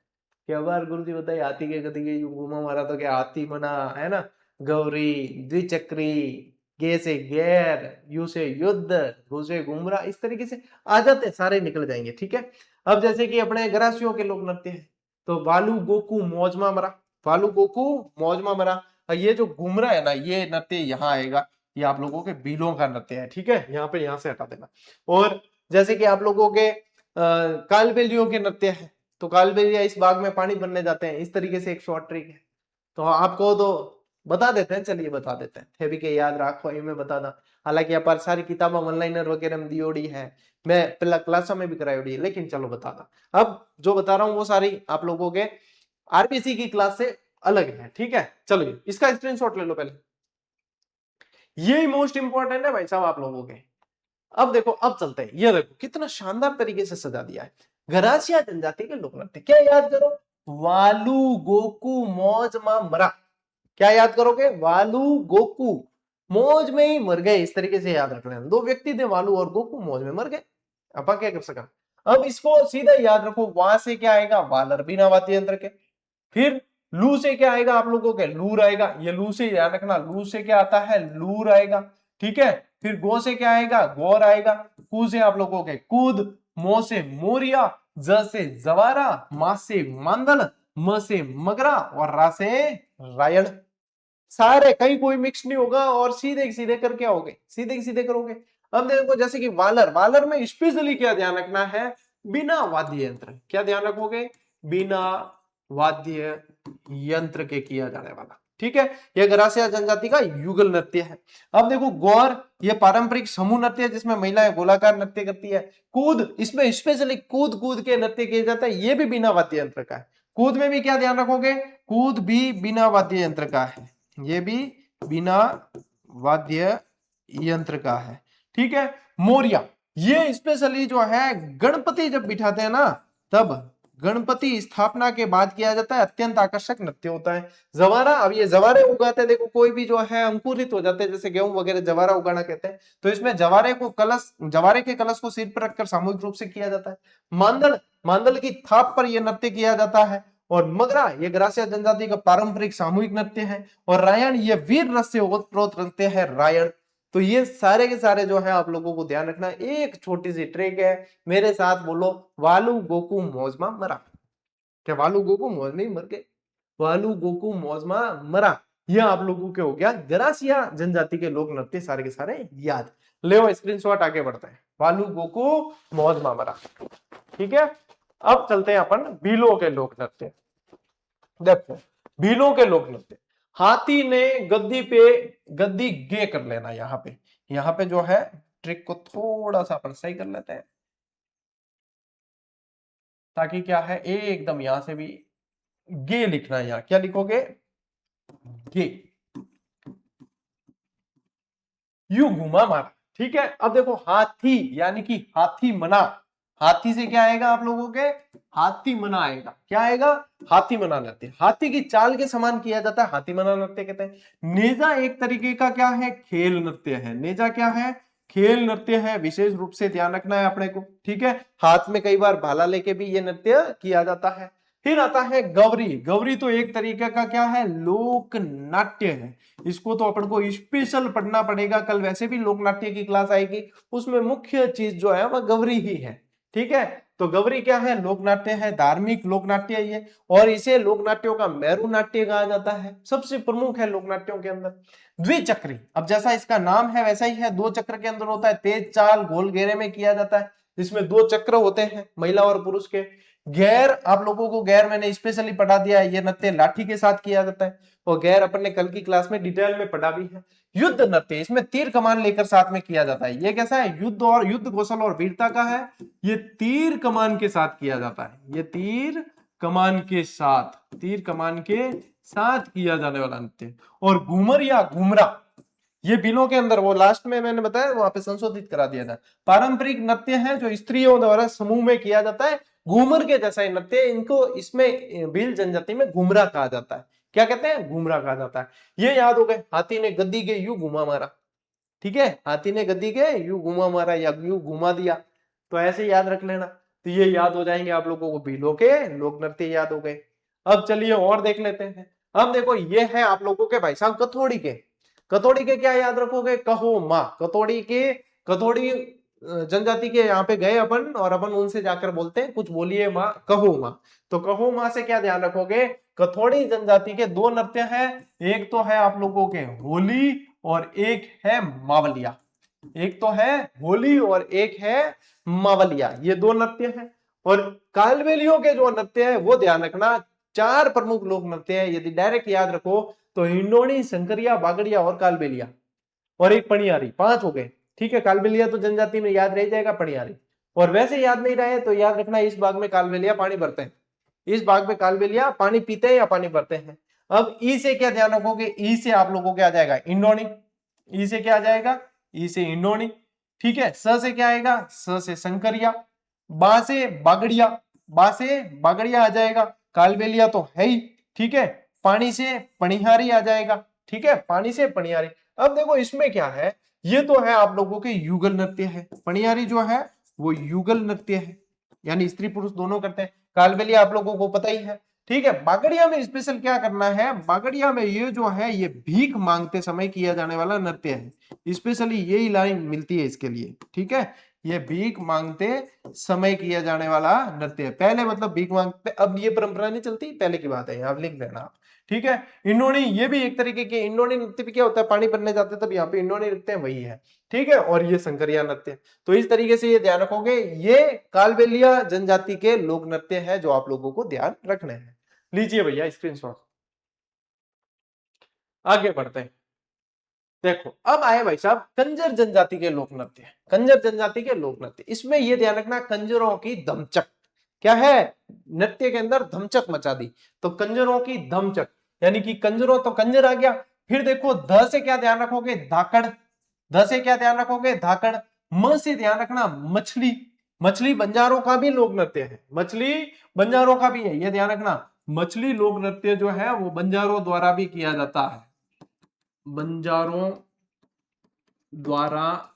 कि अब यार गुरु जी बताइए, हाथी के गद्दी के यूं घुमा मारा तो क्या हाथी मना, है ना? गौरी, द्विचक्री, गे से गैर, यू से युद्ध, घू से घुमरा, इस तरीके से आ जाते सारे निकल जाएंगे। ठीक है। अब जैसे कि अपने गरासियों के लोक नृत्य है, तो वालू गोकू मौजमा मरा, वालू गोकू मौजमा मरा। ये जो घुमरा है ना, ये नृत्य यहाँ आएगा, ये आप लोगों के बीलों का नृत्य है। ठीक है, यहाँ पे यहाँ से हटा देना। और जैसे कि आप लोगों के कालबेलियों के नृत्य है, तो कालबेलिया इस बाग में पानी भरने जाते हैं, इस तरीके से एक शॉर्ट ट्रिक है। तो आपको तो बता देते हैं, चलिए बता देते हैं, थे भी के याद रखो ये मैं बता दा। हालांकि आप सारी किताबें ऑनलाइनर वगैरह में दियोड़ी है, मैं पहला क्लास में भी कराई है, लेकिन चलो बता दा। अब जो बता रहा हूँ वो सारी आप लोगों के आरपीसी की क्लास से अलग है। ठीक है, चलो इसका स्क्रीनशॉट ले लो पहले, ये मोस्ट इंपॉर्टेंट है भाई साहब आप लोगों के। अब देखो, अब चलते हैं, ये देखो कितना शानदार तरीके से सजा दिया है। गरासिया जनजाति के लोक नृत्य, क्या याद करो? वालू गोकू मौज मा मरा। क्या याद करोगे? वालू गोकू मौज में ही मर गए, इस तरीके से याद रख लेना। दो व्यक्ति थे, वालू और गोकू, मौज में मर गए। अपा क्या कर सका? अब इसको सीधा याद रखो, वहां से क्या आएगा? वालर, बिना वाद्य यंत्र के। फिर लू से क्या आएगा आप लोगों के? लूर आएगा, ये लू से याद रखना, लू से क्या आता है? लूर आएगा। ठीक है। फिर गो से क्या आएगा? गौर आएगा। कू से आप लोगों के कूद, मो से मोरिया, ज से जवारा, मा से मांदल, म से मगरा, और रा से रायण। सारे, कहीं कोई मिक्स नहीं होगा, और सीधे सीधे करके आओगे, सीधे सीधे करोगे। अब देखो जैसे कि वालर, वालर में स्पेशली क्या ध्यान रखना है? बिना वाद्य यंत्र। क्या ध्यान रखोगे? बिना वाद्य यंत्र के किया जाने वाला। ठीक है, यह गरासिया जनजाति का युगल नृत्य है। अब देखो गौर, यह पारंपरिक समूह नृत्य है जिसमें महिलाएं गोलाकार नृत्य करती है। कूद, इसमें स्पेशली कूद कूद के नृत्य किया जाता है, यह भी बिना वाद्य यंत्र का है। कूद में भी क्या ध्यान रखोगे? कूद भी बिना वाद्य यंत्र का है, ये भी बिना वाद्य यंत्र का है। ठीक है। मोरिया, ये स्पेशली जो है गणपति जब बिठाते हैं ना, तब गणपति स्थापना के बाद किया जाता है, अत्यंत आकर्षक नृत्य होता है। जवारा, अब ये जवारे उगाते हैं, देखो कोई भी जो है अंकुरित हो जाते हैं, जैसे गेहूं वगैरह जवारा उगाना कहते हैं, तो इसमें जवारे को कलश, जवारे के कलश को सिर पर रखकर सामूहिक रूप से किया जाता है। मांदल, मांदल की थाप पर यह नृत्य किया जाता है। और मगरा, ये गरासिया जनजाति का पारंपरिक सामूहिक नृत्य है। और रायण, ये वीर रस से ओतप्रोत नृत्य है रायण। तो ये सारे के सारे जो है आप लोगों को ध्यान रखना। एक छोटी सी ट्रिक है, मेरे साथ बोलो, वालू गोकू मौजमा मरा। क्या वालू गोकू मौज में मर गए? वालू गोकू मौजमा मरा, यह आप लोगों के हो गया गरासिया जनजाति के लोक नृत्य सारे के सारे याद। ले स्क्रीनशॉट, आगे बढ़ते हैं। वालू गोकू मौजमा मरा। ठीक है। अब चलते हैं अपन भीलों के लोक नृत्य। देखो भीलों के लोक नृत्य, हाथी ने गद्दी पे, गद्दी गे कर लेना। यहाँ पे जो है ट्रिक को थोड़ा सा अपन सही कर लेते हैं, ताकि क्या है एकदम यहां से भी गे लिखना है। यहाँ क्या लिखोगे? गे, यू घुमा मारा। ठीक है। अब देखो हाथी यानी कि हाथी मना, हाथी से क्या आएगा आप लोगों के, हाथी मना आएगा। क्या आएगा, हाथी मना नृत्य। हाथी की चाल के समान किया जाता है, हाथी मना नृत्य कहते हैं। नेजा एक तरीके का क्या है, खेल नृत्य है। नेजा क्या है, खेल नृत्य है। विशेष रूप से ध्यान रखना है अपने को, ठीक है। हाथ में कई बार भाला लेके भी ये नृत्य किया जाता है। फिर आता है गौरी। गौरी तो एक तरीके का क्या है, लोक नाट्य है। इसको तो अपन को स्पेशल पढ़ना पड़ेगा, कल वैसे भी लोक नाट्य की क्लास आएगी, उसमें मुख्य चीज जो है वह गौरी ही है, ठीक है। तो गौरी क्या है, लोक नाट्य है, धार्मिक लोक नाट्य ये, और इसे लोक नाट्यों का मेरु नाट्य कहा जाता है, सबसे प्रमुख है लोक नाट्यों के अंदर। द्विचक्री, अब जैसा इसका नाम है वैसा ही है, दो चक्र के अंदर होता है, तेज चाल गोल घेरे में किया जाता है, इसमें दो चक्र होते हैं महिला और पुरुष के। गैर, आप लोगों को गैर मैंने स्पेशली पढ़ा दिया है, ये नृत्य लाठी के साथ किया जाता है, और गैर अपन ने कल की क्लास में डिटेल में पढ़ा भी है। युद्ध नृत्य, इसमें तीर कमान लेकर साथ में किया जाता है। ये कैसा है, युद्ध और युद्ध कौशल और वीरता का है, ये तीर कमान के साथ किया जाता है, ये तीर कमान के साथ, तीर कमान के साथ किया जाने वाला नृत्य। और घूमर या घूमरा, ये बिलों के अंदर, वो लास्ट में मैंने बताया वहां पे संशोधित करा दिया था। पारंपरिक नृत्य है जो स्त्रियों द्वारा समूह में किया जाता है, घूमर के जैसा नृत्य, इनको इसमें भील जनजाति में घुमरा कहा जाता है। क्या कहते हैं, घुमरा कहा जाता है। ये याद हो गए, हाथी ने गद्दी के यूं घुमा मारा, ठीक है, हाथी ने गद्दी के यूं घुमा मारा या यूं घुमा दिया, तो ऐसे याद रख लेना। तो ये याद हो जाएंगे आप लोगों को, भीलों के लोक नृत्य याद हो गए। अब चलिए और देख लेते हैं। अब देखो ये है आप लोगों के भाई साहब कथोड़ी के। कथोड़ी के क्या याद रखोगे, कहो माँ। कथोड़ी के, कथोड़ी जनजाति के यहाँ पे गए अपन, और अपन उनसे जाकर बोलते हैं कुछ बोलिए माँ, कहो माँ। तो कहो माँ से क्या ध्यान रखोगे, कथोड़ी जनजाति के दो नृत्य हैं, एक तो है आप लोगों के होली और एक है मावलिया। एक तो है होली और एक है मावलिया, ये दो नृत्य हैं। और कालबेलियों के जो नृत्य है वो ध्यान रखना, चार प्रमुख लोक नृत्य है, यदि डायरेक्ट याद रखो तो हिंडोनी, शंकरिया, बागड़िया और कालबेलिया, और एक पणियारी, पांच हो गए, ठीक है। कालबेलिया तो जनजाति में याद रह जाएगा, पणियारी। और वैसे याद नहीं रहे तो याद रखना इस भाग में कालबेलिया पानी भरते हैं, इस भाग में कालबेलिया पानी पीते हैं या पानी भरते हैं। अब ई से क्या ध्यान रखोगे, ई से आप लोगों को क्या आ जाएगा, इंडोनी। ई से क्या आ जाएगा, ई से इंडोनी, ठीक है। स से क्या आएगा, स से शंकरिया। बा से बागड़िया, बा से बागड़िया आ जाएगा, कालबेलिया तो है ही, ठीक है। पानी से पणिहारी आ जाएगा, ठीक है, पानी से पणिहारी। अब देखो इसमें क्या है, ये तो है आप लोगों के युगल नृत्य है, पणिहारी जो है वो युगल नृत्य है, यानी स्त्री पुरुष दोनों करते हैं। कालबेलिया आप लोगों को पता ही है, ठीक है। बागड़िया में स्पेशल क्या करना है, बागड़िया में ये जो है ये भीख मांगते समय किया जाने वाला नृत्य है, स्पेशली यही लाइन मिलती है इसके लिए, ठीक है। ये भीख मांगते समय किया जाने वाला नृत्य है। पहले मतलब भीख मांगते, अब ये परंपरा नहीं चलती, पहले की बात है, आप लिख देना आप, ठीक है। इंडोनी, ये भी एक तरीके के, इंडोनी नृत्य भी क्या होता है, पानी भरने जाते तब यहाँ पे इंडोनी नृत्य है, वही है, ठीक है। और ये शंकरिया नृत्य, तो इस तरीके से ये ध्यान रखोगे, ये कालबेलिया जनजाति के लोक नृत्य है जो आप लोगों को ध्यान रखने हैं। लीजिए भैया स्क्रीनशॉट, आगे बढ़ते हैं। देखो अब आए भाई साहब कंजर जनजाति के लोक नृत्य। कंजर जनजाति के लोक नृत्य, इसमें यह ध्यान रखना कंजरों की धमचक, क्या है, नृत्य के अंदर धमचक मचा दी, तो कंजरों की धमचक, यानी कि कंजरों, तो कंजर आ गया। फिर देखो ध से क्या ध्यान रखोगे, धाकड़। ध से क्या ध्यान रखोगे, धाकड़। म से ध्यान रखना मछली। मछली बंजारों का भी लोक नृत्य है, मछली बंजारों का भी है, यह ध्यान रखना। मछली लोक नृत्य जो है वो बंजारों द्वारा भी किया जाता है, बंजारों द्वारा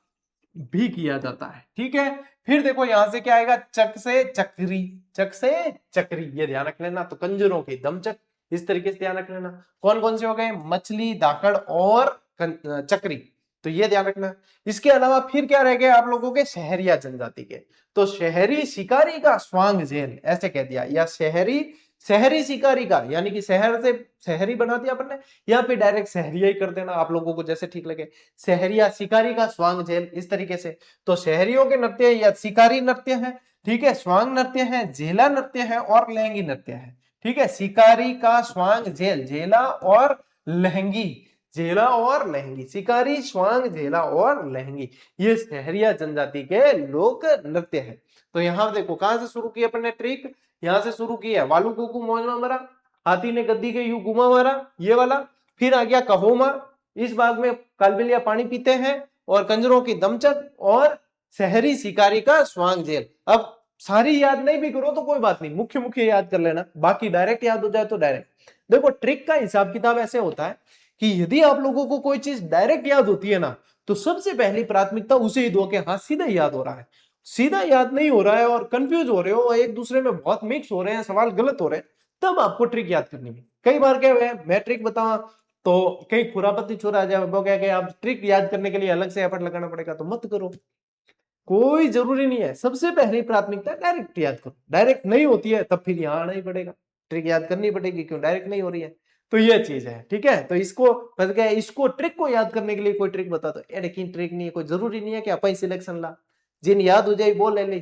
भी किया जाता है, ठीक है। फिर देखो यहां से क्या आएगा, चक से चक्री, चक से चक्री, ये ध्यान रख लेना। तो कंजरों की दमचक, इस तरीके से ध्यान रख लेना। कौन कौन से हो गए, मछली, धाकड़ और चक्री, तो ये ध्यान रखना। इसके अलावा फिर क्या रह गए आप लोगों के, शहरिया जनजाति के। तो शहरी शिकारी का स्वांग जेल, ऐसे कह दिया, या शहरी, शहरी शिकारी का, यानी कि शहर से शहरी बना दिया अपन ने, या फिर डायरेक्ट शहरिया ही कर देना आप लोगों को जैसे ठीक लगे। शहरिया शिकारी का स्वांग झेल, इस तरीके से। तो शहरियों के नृत्य या शिकारी नृत्य है, ठीक है, स्वांग नृत्य है, झेला नृत्य है और लहंगी नृत्य है, ठीक है। शिकारी का स्वांग झेल, झेला और लहंगी, झेला और लहंगी, शिकारी, स्वांग, झेला और लहंगी, ये शहरिया जनजाति के लोक नृत्य है। तो यहां देखो कहां से शुरू की अपन ने ट्रिक, यहां से शुरू की है, वालू कुकू मौजना मरा, हाथी ने गद्दी के यू घुमा मारा, ये वाला। फिर आ गया कहोमा, इस भाग में कालबेलिया पानी पीते हैं, और कंजरों की दमचक और शहरी शिकारी का स्वांग जेल। अब सारी याद नहीं भी करो तो कोई बात नहीं, मुख्य मुख्य याद कर लेना, बाकी डायरेक्ट याद हो जाए तो डायरेक्ट। देखो ट्रिक का हिसाब किताब ऐसे होता है कि यदि आप लोगों को कोई चीज डायरेक्ट याद होती है ना, तो सबसे पहली प्राथमिकता उसे ही दो कि हाँ सीधा याद हो रहा है। सीधा याद नहीं हो रहा है और कंफ्यूज हो रहे हो, एक दूसरे में बहुत मिक्स हो रहे हैं, सवाल गलत हो रहे हैं, तब आपको ट्रिक याद करनी है। कई बार क्या है, मैं ट्रिक बताऊं तो कई खुरापती छोरा आ जाए, वो क्या कि आप ट्रिक याद करने के लिए अलग से एफर्ट लगाना पड़ेगा, तो मत करो, कोई जरूरी नहीं है। सबसे पहली प्राथमिकता डायरेक्ट याद करो, डायरेक्ट नहीं होती है तब फिर यहाँ आना ही पड़ेगा, ट्रिक याद करनी पड़ेगी, क्यों डायरेक्ट नहीं हो रही है। तो ये चीज है, ठीक है। तो इसको मतलब क्या है, इसको ट्रिक को याद करने के लिए कोई ट्रिक बता दो, लेकिन ट्रिक नहीं है, कोई जरूरी नहीं है कि अपन सिलेक्शन ला, जिन याद हो जाए वो ले ली,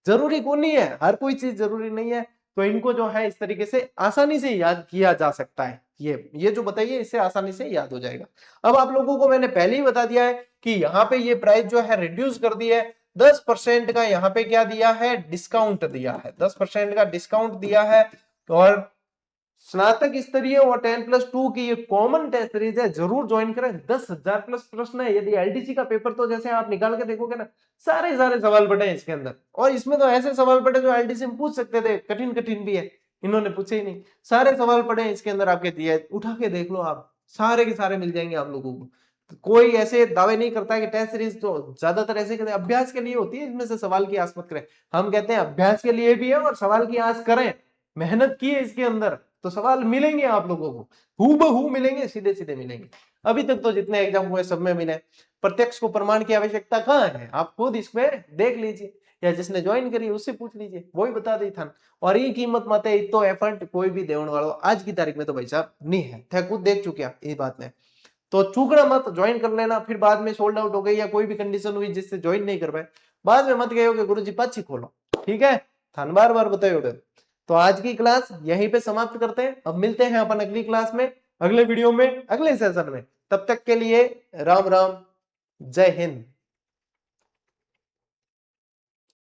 जरूरी को नहीं है, हर कोई चीज जरूरी नहीं है। तो इनको जो है इस तरीके से आसानी से याद किया जा सकता है, ये जो बताइए इससे आसानी से याद हो जाएगा। अब आप लोगों को मैंने पहले ही बता दिया है कि यहाँ पे ये प्राइस जो है रिड्यूस कर दी है, 10% का यहाँ पे क्या दिया है, डिस्काउंट दिया है, 10% का डिस्काउंट दिया है। और स्नातक स्तरीय और 10+2 की ये कॉमन टेस्ट सीरीज है, जरूर ज्वाइन करें। 10,000 प्लस प्रश्न है, यदि एलडीसी का पेपर तो जैसे आप निकाल के देखोगे ना, सारे सारे सवाल पड़े हैं इसके अंदर, और इसमें तो ऐसे सवाल पड़े जो एलडीसी में पूछ सकते थे, कठिन कठिन भी है, इन्होंने पूछे ही नहीं, सारे सवाल पड़े हैं इसके अंदर आपके दिए, उठा के देख लो आप, सारे के सारे मिल जाएंगे आप लोगों को। कोई ऐसे दावे नहीं करता है कि टेस्ट सीरीज तो ज्यादातर ऐसे कहते हैं अभ्यास के लिए होती है, इसमें से सवाल की आस मत करें। हम कहते हैं अभ्यास के लिए भी है और सवाल की आस करें, मेहनत की है इसके अंदर तो सवाल मिलेंगे आप लोगों को, हूबहू मिलेंगे, सीधे सीधे मिलेंगे। अभी तक तो जितने एग्जाम हुए सब में मिले। प्रत्यक्ष को प्रमाण की आवश्यकता कहाँ है, आप खुद इसमें देख लीजिए, या जिसने ज्वाइन करी उससे पूछ लीजिए, वही बता दी था। और ये कीमत माते तो एफर्ट कोई भी देने वाला आज की तारीख में तो भाई साहब नहीं है, थे खुद देख चुके आप ये बात में। तो चूकना मत, ज्वाइन कर लेना, फिर बाद में सोल्ड आउट हो गई या कोई भी कंडीशन हुई जिससे ज्वाइन नहीं कर पाए, बाद में मत गए हो कि गुरुजी पाछी खोलो, ठीक है, थान बार बार बताए। तो आज की क्लास यहीं पे समाप्त करते हैं, अब मिलते हैं अपन अगली क्लास में, अगले वीडियो में, अगले सेशन में। तब तक के लिए राम राम, जय हिंद।